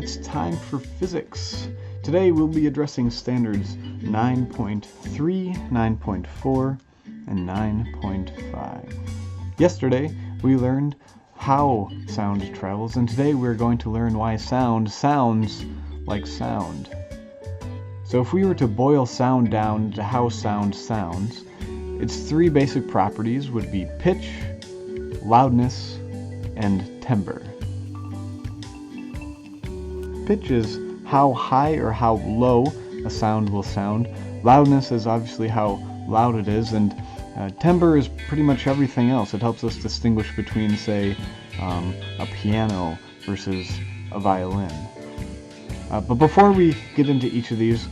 it's time for physics. Today we'll be addressing standards 9.3, 9.4, and 9.5. Yesterday we learned how sound travels, and today we're going to learn why sound sounds like sound. So if we were to boil sound down to how sound sounds, its three basic properties would be pitch, loudness, and timbre. Pitch is how high or how low a sound will sound. Loudness is obviously how loud it is, and timbre is pretty much everything else. It helps us distinguish between, say, a piano versus a violin. But before we get into each of these,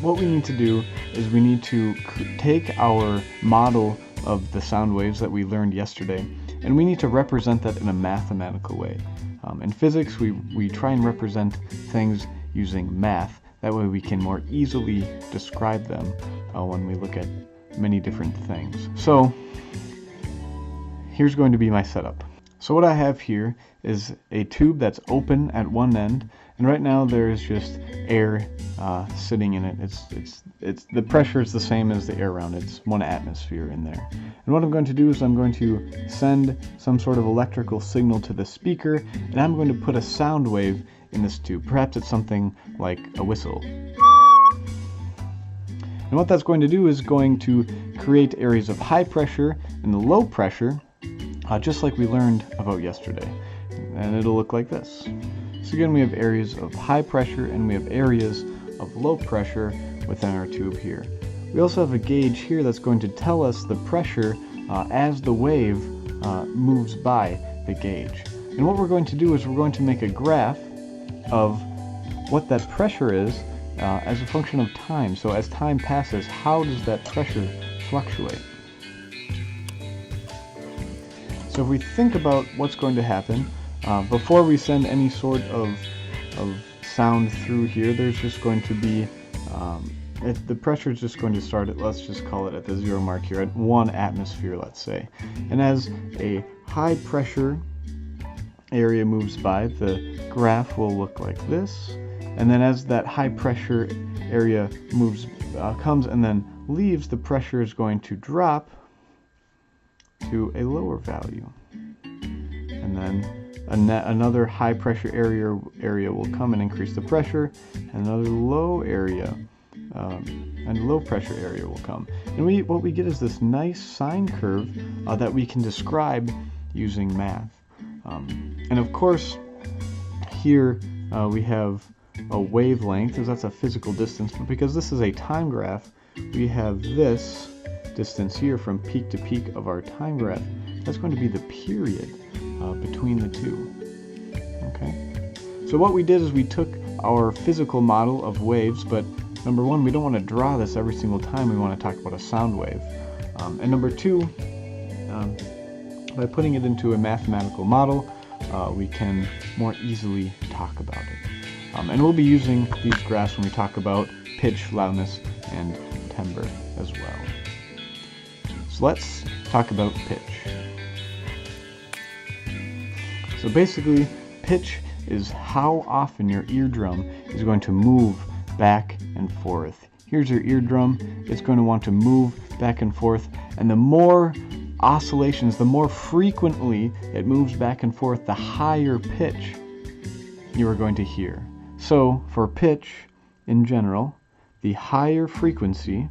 what we need to do is we need to take our model of the sound waves that we learned yesterday, and we need to represent that in a mathematical way. In physics, we try and represent things using math. That way we can more easily describe them when we look at many different things. So here's going to be my setup. So what I have here is a tube that's open at one end, and right now there's just air sitting in it. It's the pressure is the same as the air around it. It's 1 atmosphere in there. And what I'm going to do is I'm going to send some sort of electrical signal to the speaker, and I'm going to put a sound wave in this tube. Perhaps it's something like a whistle. And what that's going to do is going to create areas of high pressure and low pressure, just like we learned about yesterday. And it'll look like this. So again, we have areas of high pressure and we have areas of low pressure within our tube here. We also have a gauge here that's going to tell us the pressure as the wave moves by the gauge. And what we're going to do is we're going to make a graph of what that pressure is as a function of time. So as time passes, how does that pressure fluctuate? So if we think about what's going to happen, before we send any sort of sound through here, there's just going to be, the pressure is just going to start at, let's just call it at the 0 mark here, at 1 atmosphere, let's say. And as a high pressure area moves by, the graph will look like this. And then as that high pressure area comes and then leaves, the pressure is going to drop to a lower value. And then another high pressure area will come and increase the pressure, and another low area and low pressure area will come. And what we get is this nice sine curve that we can describe using math. And of course, here we have a wavelength, because that's a physical distance, but because this is a time graph, we have this distance here from peak to peak of our time graph. That's going to be the period between the two. Okay. So what we did is we took our physical model of waves, but number one, we don't want to draw this every single time we want to talk about a sound wave. And number two, by putting it into a mathematical model, we can more easily talk about it. And we'll be using these graphs when we talk about pitch, loudness, and timbre as well. So let's talk about pitch. So basically, pitch is how often your eardrum is going to move back and forth. Here's your eardrum. It's going to want to move back and forth, and the more oscillations, the more frequently it moves back and forth, the higher pitch you are going to hear. So for pitch in general, the higher frequency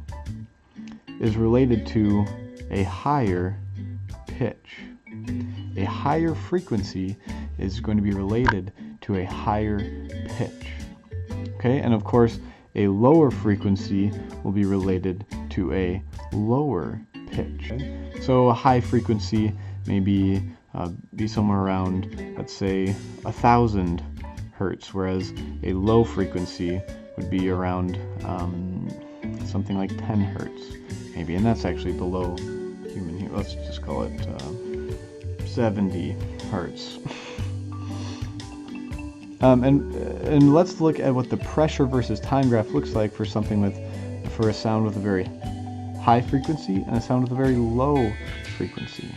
is related to a higher pitch. A higher frequency is going to be related to a higher pitch. Okay, and of course, a lower frequency will be related to a lower pitch. So a high frequency may be somewhere around, let's say, 1,000 hertz, whereas a low frequency would be around something like 10 hertz, maybe, and that's actually below human here. Let's just call it 70 hertz. And let's look at what the pressure versus time graph looks like for for a sound with a very high frequency and a sound with a very low frequency.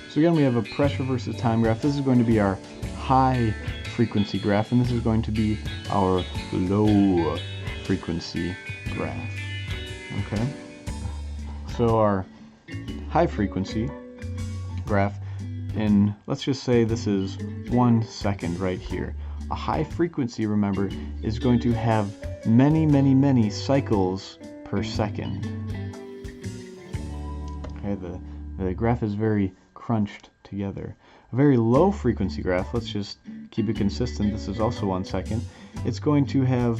So again, we have a pressure versus time graph. This is going to be our high frequency graph, and this is going to be our low frequency graph. Okay? So our high frequency graph, in, let's just say this is 1 second right here. A high frequency, remember, is going to have many cycles per second. Okay, the graph is very crunched together. A very low frequency graph, let's just keep it consistent, this is also 1 second. It's going to have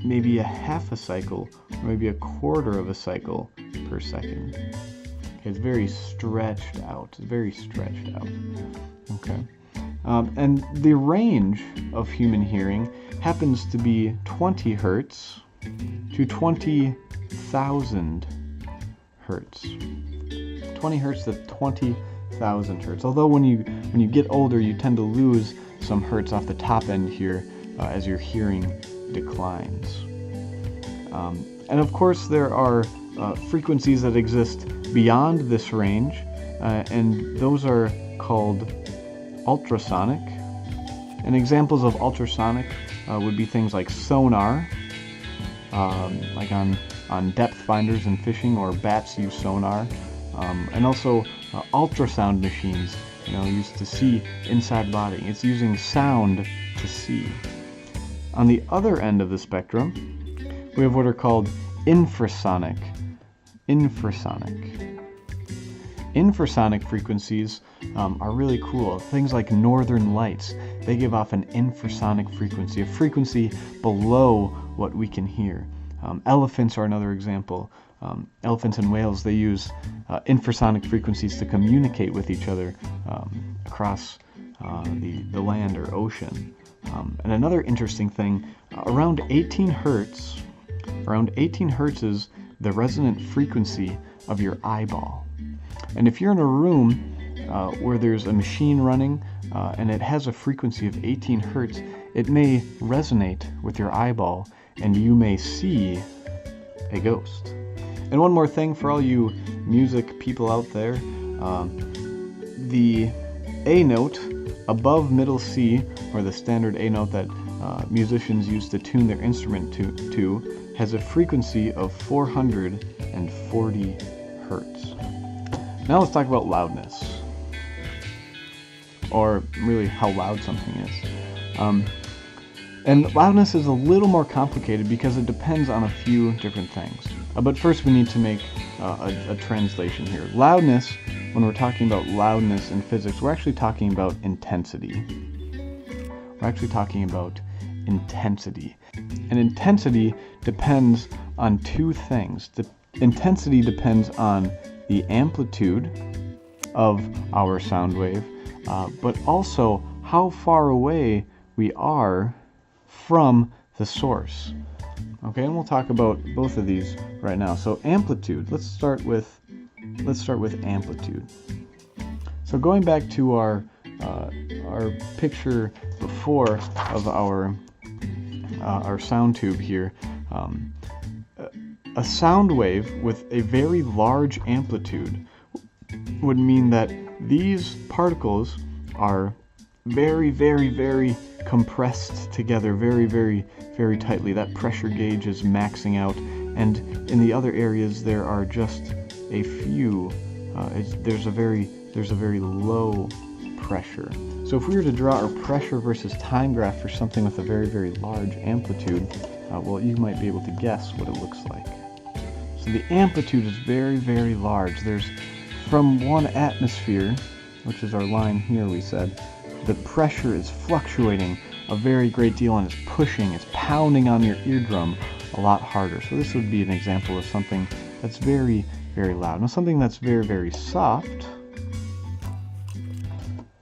maybe a half a cycle, or maybe a quarter of a cycle per second. Okay, it's very stretched out, Okay. And the range of human hearing happens to be 20 hertz to 20,000 hertz. 20 hertz to 20,000 hertz. Although when you get older, you tend to lose some hertz off the top end here as your hearing declines. And of course, there are frequencies that exist beyond this range, and those are called ultrasonic. And examples of ultrasonic would be things like sonar, like on depth finders and fishing, or bats use sonar, and also ultrasound machines, used to see inside the body. It's using sound to see. On the other end of the spectrum, we have what are called infrasonic. Infrasonic frequencies are really cool. Things like northern lights, they give off an infrasonic frequency, a frequency below what we can hear. Elephants are another example. Elephants and whales, they use infrasonic frequencies to communicate with each other across the land or ocean. And another interesting thing, around 18 hertz is the resonant frequency of your eyeball. And if you're in a room where there's a machine running and it has a frequency of 18 hertz, it may resonate with your eyeball and you may see a ghost. And one more thing for all you music people out there, the A note above middle C, or the standard A note that musicians use to tune their instrument to, has a frequency of 440 hertz. Now let's talk about loudness, or really how loud something is. And loudness is a little more complicated because it depends on a few different things. But first we need to make a translation here. Loudness, when we're talking about loudness in physics, we're actually talking about intensity. And intensity depends on two things. Intensity depends on the amplitude of our sound wave, but also how far away we are from the source. Okay, and we'll talk about both of these right now. So amplitude, let's start with amplitude. So going back to our picture before of our sound tube here, a sound wave with a very large amplitude would mean that these particles are very compressed together, very tightly. That pressure gauge is maxing out, and in the other areas there are just a few. There's a very low pressure. So if we were to draw our pressure versus time graph for something with a very large amplitude, well, you might be able to guess what it looks like. So the amplitude is very large. There's from 1 atmosphere, which is our line here, we said, the pressure is fluctuating a very great deal, and it's pounding on your eardrum a lot harder. So this would be an example of something that's very loud. Now something that's very soft,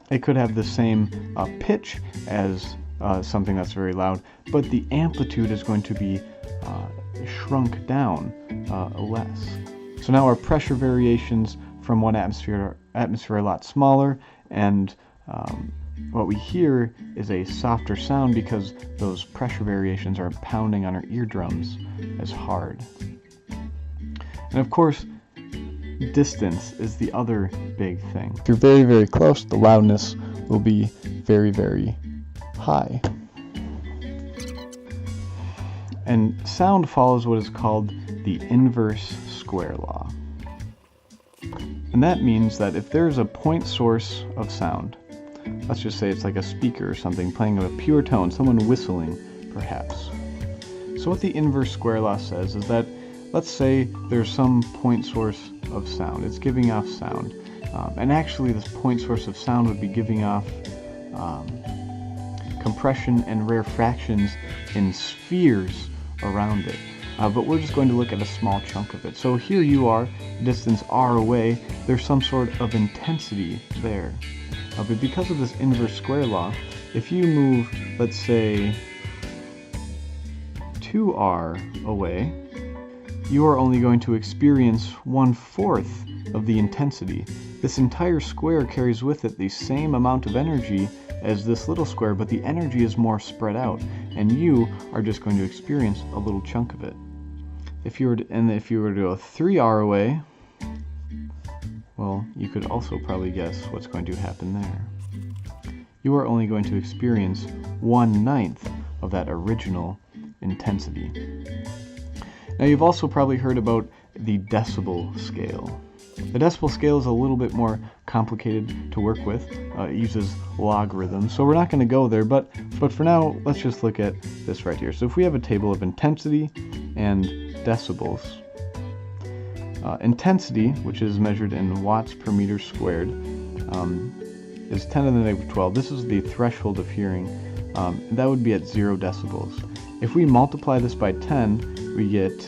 it could have the same pitch as something that's very loud, but the amplitude is going to be shrunk down less. So now our pressure variations from 1 atmosphere are a lot smaller, and what we hear is a softer sound because those pressure variations are pounding on our eardrums as hard. And of course, distance is the other big thing. If you're very, very close, the loudness will be very, very high. And sound follows what is called the inverse square law. And that means that if there's a point source of sound, let's just say it's like a speaker or something playing a pure tone, someone whistling perhaps. So what the inverse square law says is that, let's say there's some point source of sound. It's giving off sound. And actually this point source of sound would be giving off compression and rarefactions in spheres around it. But we're just going to look at a small chunk of it. So here you are, distance r away, there's some sort of intensity there. But because of this inverse square law, if you move, let's say, 2r away, you are only going to experience 1/4 of the intensity. This entire square carries with it the same amount of energy as this little square, but the energy is more spread out, and you are just going to experience a little chunk of it. If you were to go 3r away, well, you could also probably guess what's going to happen there. You are only going to experience 1/9 of that original intensity. Now you've also probably heard about the decibel scale. The decibel scale is a little bit more complicated to work with. It uses logarithms, so we're not going to go there, but for now, let's just look at this right here. So if we have a table of intensity and decibels, intensity, which is measured in watts per meter squared, is 10 to the negative 12. This is the threshold of hearing. That would be at 0 decibels. If we multiply this by 10, we get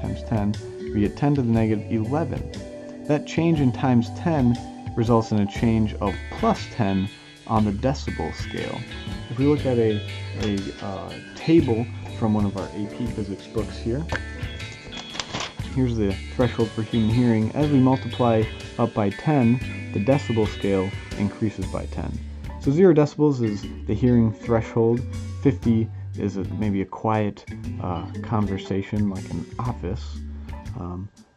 times 10, we get 10 to the negative 11. That change in times 10 results in a change of plus 10 on the decibel scale. If we look at a table from one of our AP Physics books here, here's the threshold for human hearing. As we multiply up by 10, the decibel scale increases by 10. So 0 decibels is the hearing threshold. 50 is maybe a quiet conversation like an office.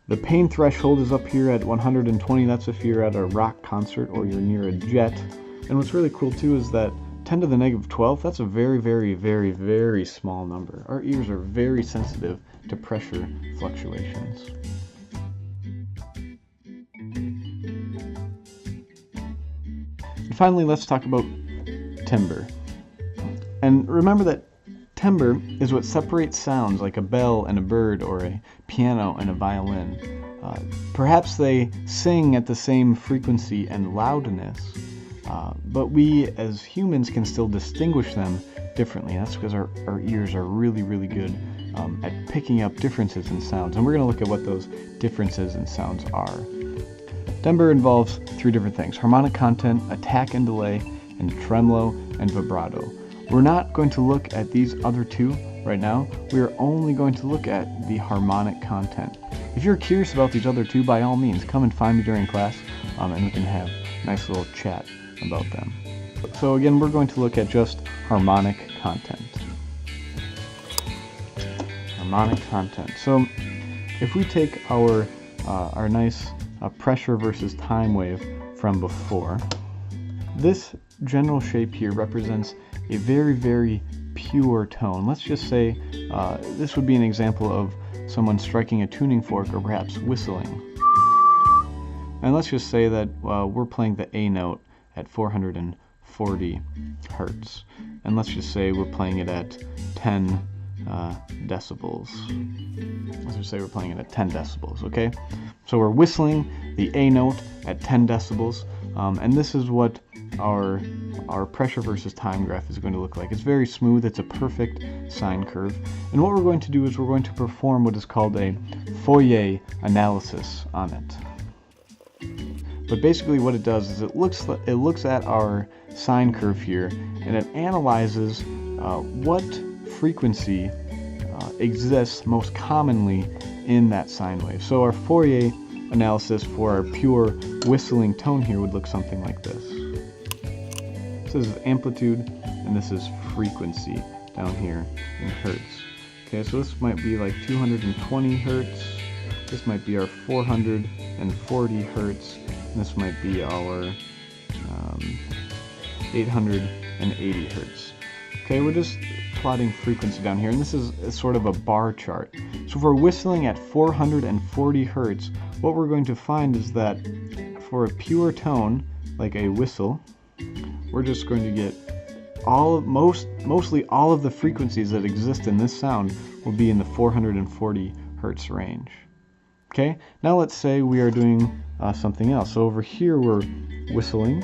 The pain threshold is up here at 120. That's if you're at a rock concert or you're near a jet. And what's really cool too is that 10 to the negative 12, that's a very, very, very, very small number. Our ears are very sensitive to pressure fluctuations. And finally, let's talk about timbre. And remember that timbre is what separates sounds like a bell and a bird or a piano and a violin. Perhaps they sing at the same frequency and loudness, but we as humans can still distinguish them differently. That's because our ears are really, really good at picking up differences in sounds. And we're going to look at what those differences in sounds are. Timbre involves 3 different things: harmonic content, attack and delay, and tremolo and vibrato. We're not going to look at these other 2 right now. We are only going to look at the harmonic content. If you're curious about these other 2, by all means, come and find me during class, and we can have a nice little chat about them. So again, we're going to look at just harmonic content. Harmonic content. So if we take our nice pressure versus time wave from before, this general shape here represents a very, very pure tone. Let's just say this would be an example of someone striking a tuning fork or perhaps whistling. And let's just say that we're playing the A note at 440 hertz. And let's just say we're playing it at 10 decibels. Let's just say we're playing it at 10 decibels, okay? So we're whistling the A note at 10 decibels, and this is what our pressure versus time graph is going to look like. It's very smooth. It's a perfect sine curve. And what we're going to do is we're going to perform what is called a Fourier analysis on it. But basically what it does is it looks at our sine curve here, and it analyzes what frequency exists most commonly in that sine wave. So our Fourier analysis for our pure whistling tone here would look something like this. This is amplitude, and this is frequency down here in hertz. Okay, so this might be like 220 hertz, This might be our 440 hertz, and this might be our 880 hertz. Okay, we're just plotting frequency down here, and this is sort of a bar chart. So if we're whistling at 440 hertz, what we're going to find is that for a pure tone, like a whistle, we're just going to get mostly all of the frequencies that exist in this sound will be in the 440 hertz range. Okay, now let's say we are doing something else. So over here we're whistling.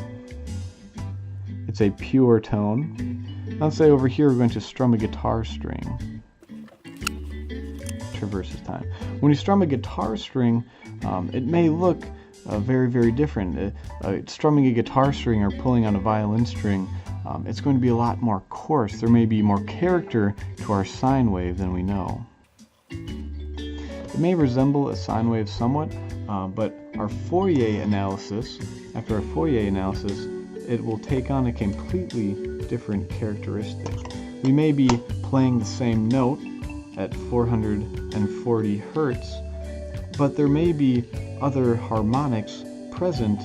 It's a pure tone. Let's say over here we're going to strum a guitar string. Traverses time. When you strum a guitar string, it may look very, very different. Strumming a guitar string or pulling on a violin string, it's going to be a lot more coarse. There may be more character to our sine wave than we know. It may resemble a sine wave somewhat, but our Fourier analysis, after our Fourier analysis, it will take on a completely different characteristic. We may be playing the same note at 440 hertz, but there may be other harmonics present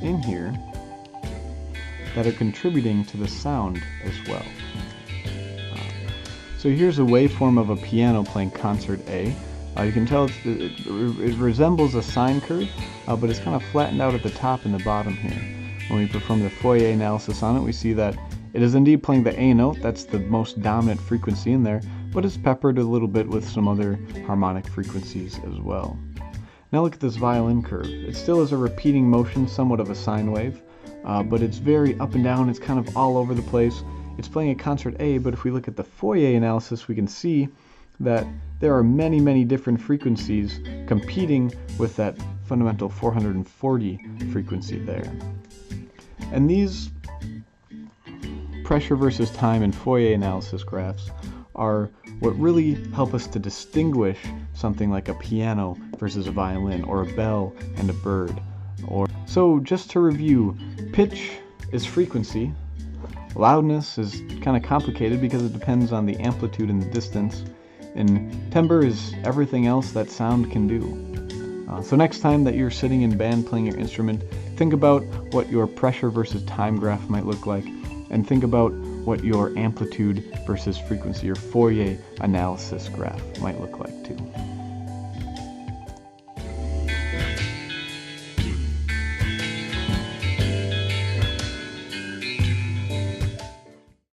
in here that are contributing to the sound as well. So here's a waveform of a piano playing concert A. You can tell it resembles a sine curve, but it's kind of flattened out at the top and the bottom here. When we perform the Fourier analysis on it, we see that it is indeed playing the A note. That's the most dominant frequency in there, but it's peppered a little bit with some other harmonic frequencies as well. Now look at this violin curve. It still is a repeating motion, somewhat of a sine wave, but it's very up and down. It's kind of all over the place. It's playing a concert A, but if we look at the Fourier analysis, we can see that there are many, many different frequencies competing with that fundamental 440 frequency there. And these pressure versus time and Fourier analysis graphs are what really help us to distinguish something like a piano versus a violin, or a bell and a bird. So just to review, pitch is frequency, loudness is kind of complicated because it depends on the amplitude and the distance, and timbre is everything else that sound can do. So next time that you're sitting in band playing your instrument, think about what your pressure versus time graph might look like, and think about what your amplitude versus frequency, your Fourier analysis graph might look like too.